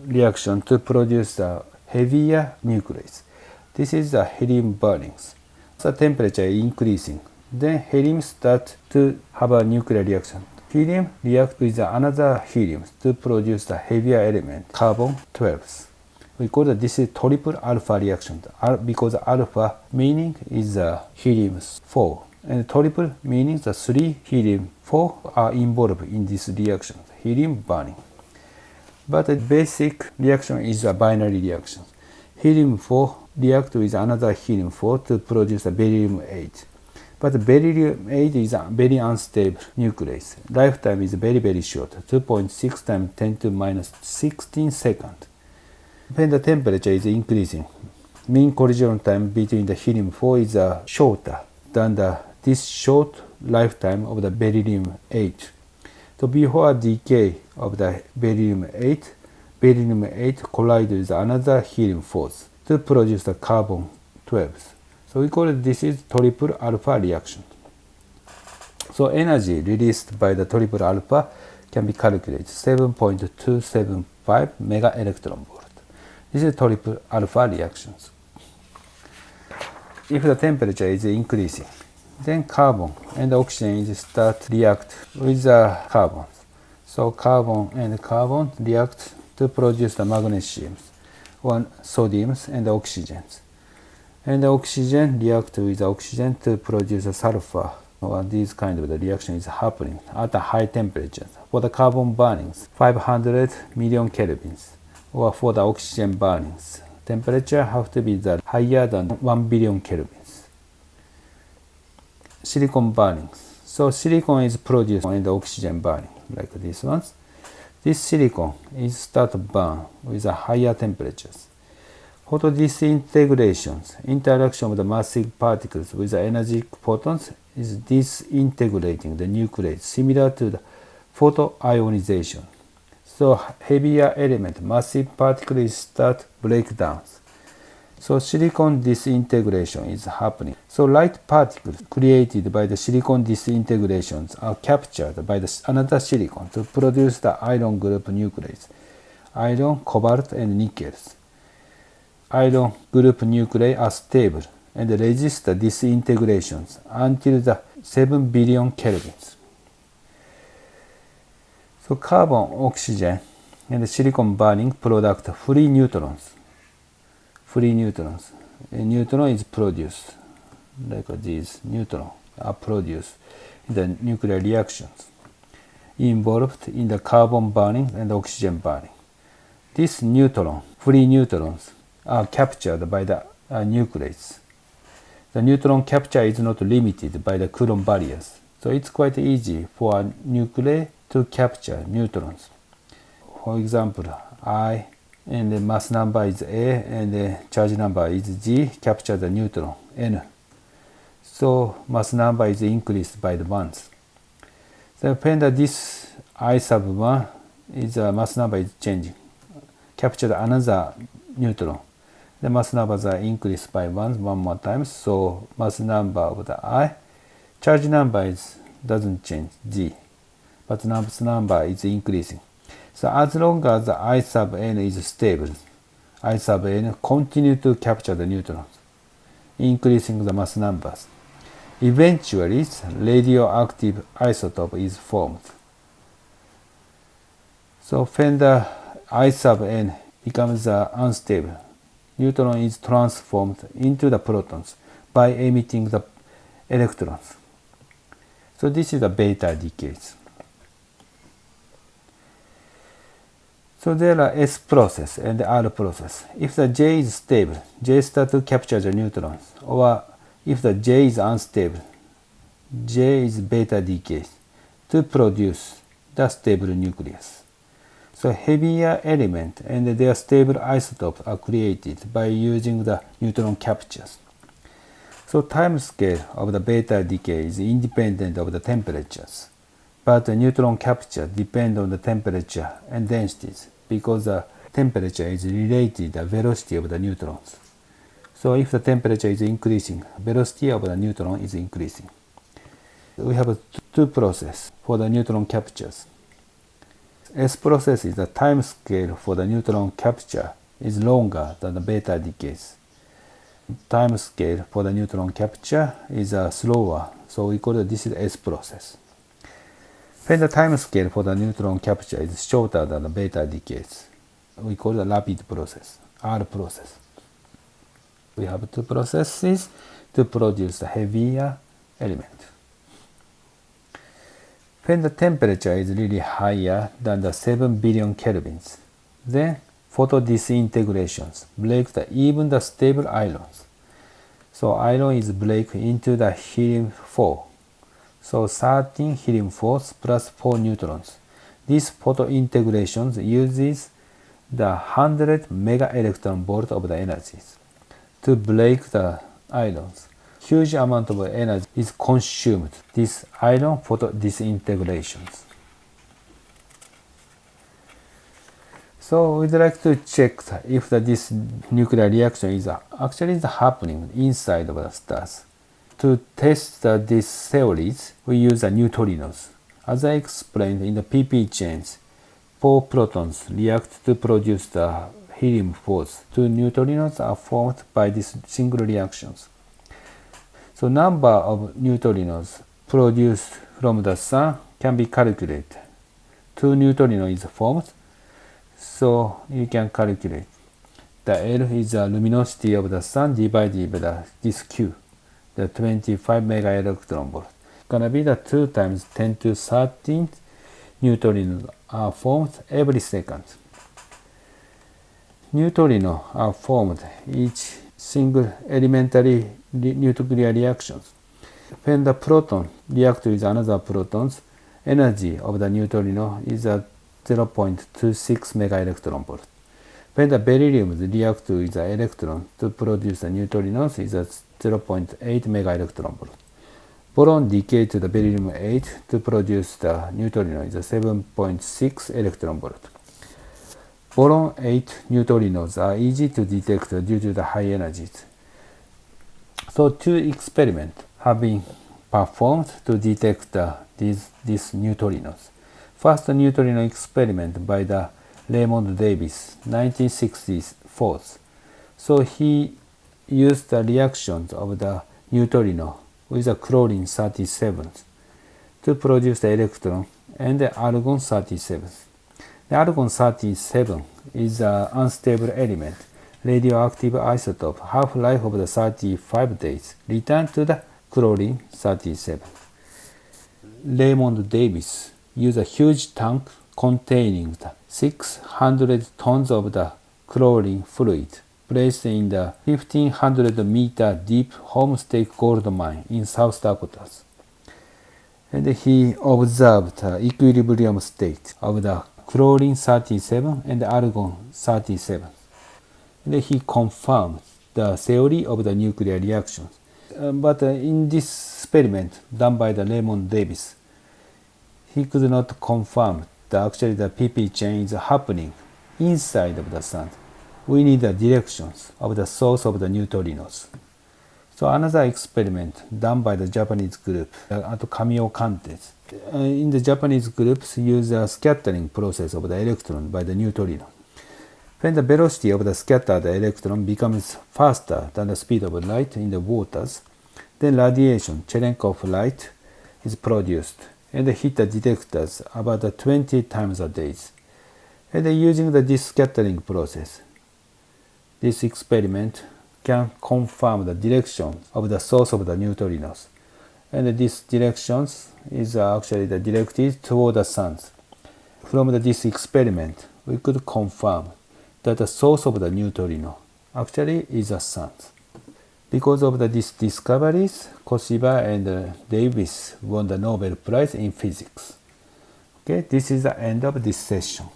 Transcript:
reaction to produce the heavier nucleus. This is the helium burning. The temperature is increasing. Then helium starts to have a nuclear reaction. Helium reacts with another helium to produce the heavier element, carbon-12. We call this is triple alpha reaction because alpha meaning is helium-4 and triple meaning the 3 helium-4 are involved in this reaction, helium burning. But the basic reaction is a binary reaction. Helium-4 reacts with another helium-4 to produce a beryllium-8. But beryllium-8 is a very unstable nucleus. Lifetime is very, very short, 2.6 times 10 to minus 16 seconds. When the temperature is increasing, mean collision time between the helium-4 is shorter than this short lifetime of the beryllium-8. So before decay of the beryllium-8 collides with another helium-4 to produce the carbon-12. So we call it this is triple alpha reaction. So energy released by the triple alpha can be calculated 7.275 mega electron volt. This is triple alpha reactions. If the temperature is increasing, then carbon and oxygen start react with the carbons. So carbon and carbon react to produce the magnesiums, or sodiums and oxygens. And the oxygen react with oxygen to produce a sulfur. Or this kind of the reaction is happening at a high temperature. For the carbon burnings, 500 million kelvins. Or for the oxygen burnings, temperature have to be higher than 1 billion kelvins. Silicon burnings. So silicon is produced in the oxygen burning, like these ones. This silicon is start to burn with higher temperatures. Photodisintegration, interaction of the massive particles with the energetic photons, is disintegrating the nucleus, similar to the photoionization. So heavier element, massive particles start breakdowns. So silicon disintegration is happening. So light particles created by the silicon disintegrations are captured by another silicon to produce the iron group nucleus, iron, cobalt, and nickels. Iron group nuclei are stable and resist the disintegrations until the 7 billion kelvins. So carbon, oxygen, and silicon burning product free neutrons. Free neutrons. A neutron is produced, like these neutrons are produced in the nuclear reactions involved in the carbon burning and oxygen burning. These neutron, free neutrons, are captured by the nucleus. The neutron capture is not limited by the Coulomb barriers, so it's quite easy for a nuclei to capture neutrons. For example, I and the mass number is A and the charge number is G, capture the neutron N. So mass number is increased by the ones. So when this I sub 1 is mass number is changing, capture another neutron. The mass numbers are increased by one more time, so mass number of the I, charge number doesn't change, G, but mass number is increasing. So as long as the I sub n is stable, I sub n continue to capture the neutrons, increasing the mass numbers. Eventually, radioactive isotope is formed. So when the I sub n becomes unstable, neutron is transformed into the protons by emitting the electrons. So this is the beta decays. So there are S process and R process. If the J is stable, J starts to capture the neutrons. Or if the J is unstable, J is beta decays to produce the stable nucleus. So heavier element and their stable isotopes are created by using the neutron captures. So time scale of the beta decay is independent of the temperatures, but the neutron capture depends on the temperature and densities because the temperature is related to the velocity of the neutrons. So if the temperature is increasing, velocity of the neutron is increasing. We have two processes for the neutron captures. S process is the time scale for the neutron capture is longer than the beta decays. Time scale for the neutron capture is slower, so we call this is S process. When the time scale for the neutron capture is shorter than the beta decays, we call the rapid process, R process. We have two processes to produce the heavier element. When the temperature is really higher than the 7 billion kelvins, then photodisintegrations break even the stable ions. So iron is break into the helium-4. So 13 helium-4s plus 4 neutrons. This photointegration uses the 100 mega electron volt of the energies to break the ions. Huge amount of energy is consumed. This ion photodisintegrations. So we'd like to check if this nuclear reaction is actually happening inside of the stars. To test these theories, we use the neutrinos. As I explained in the pp chains, 4 protons react to produce the helium-4s. 2 neutrinos are formed by these single reactions. So number of neutrinos produced from the sun can be calculated. 2 neutrinos is formed, so you can calculate. The L is the luminosity of the sun divided by this Q, the 25 mega electron volt. It's gonna be the 2 times 10 to 13 neutrinos are formed every second. Neutrinos are formed each single elementary nuclear reactions. When the proton reacts with another protons, energy of the neutrino is at 0.26 mega electron volt. When the beryllium reacts with the electron to produce the neutrinos is at 0.8 mega electron volt. Boron decay to the beryllium 8 to produce the neutrino is a 7.6 electron volt. Boron 8 neutrinos are easy to detect due to the high energies. So 2 experiments have been performed to detect these neutrinos. First neutrino experiment by the Raymond Davis, 1964. So he used the reactions of the neutrino with the chlorine-37 to produce the electron and the argon-37. The argon-37 is an unstable element, radioactive isotope, half-life of the 35 days, returned to the chlorine-37. Raymond Davis used a huge tank containing 600 tons of the chlorine fluid placed in the 1500 meter deep Homestake gold mine in South Dakota. And he observed the equilibrium state of the chlorine-37 and argon-37. And he confirmed the theory of the nuclear reactions. But in this experiment done by the Raymond Davis, he could not confirm that actually the pp chain is happening inside of the sun. We need the directions of the source of the neutrinos. So another experiment done by the Japanese group at Kamio Kantes. In the Japanese groups use a scattering process of the electron by the neutrino. When the velocity of the scattered electron becomes faster than the speed of light in the waters, then radiation, Cherenkov light, is produced and hit the detectors about 20 times a day. And using this scattering process, this experiment can confirm the direction of the source of the neutrinos. And this direction is actually directed toward the sun. From this experiment, we could confirm that the source of the neutrino actually is the sun. Because of these discoveries, Koshiba and Davis won the Nobel Prize in Physics. Okay, this is the end of this session.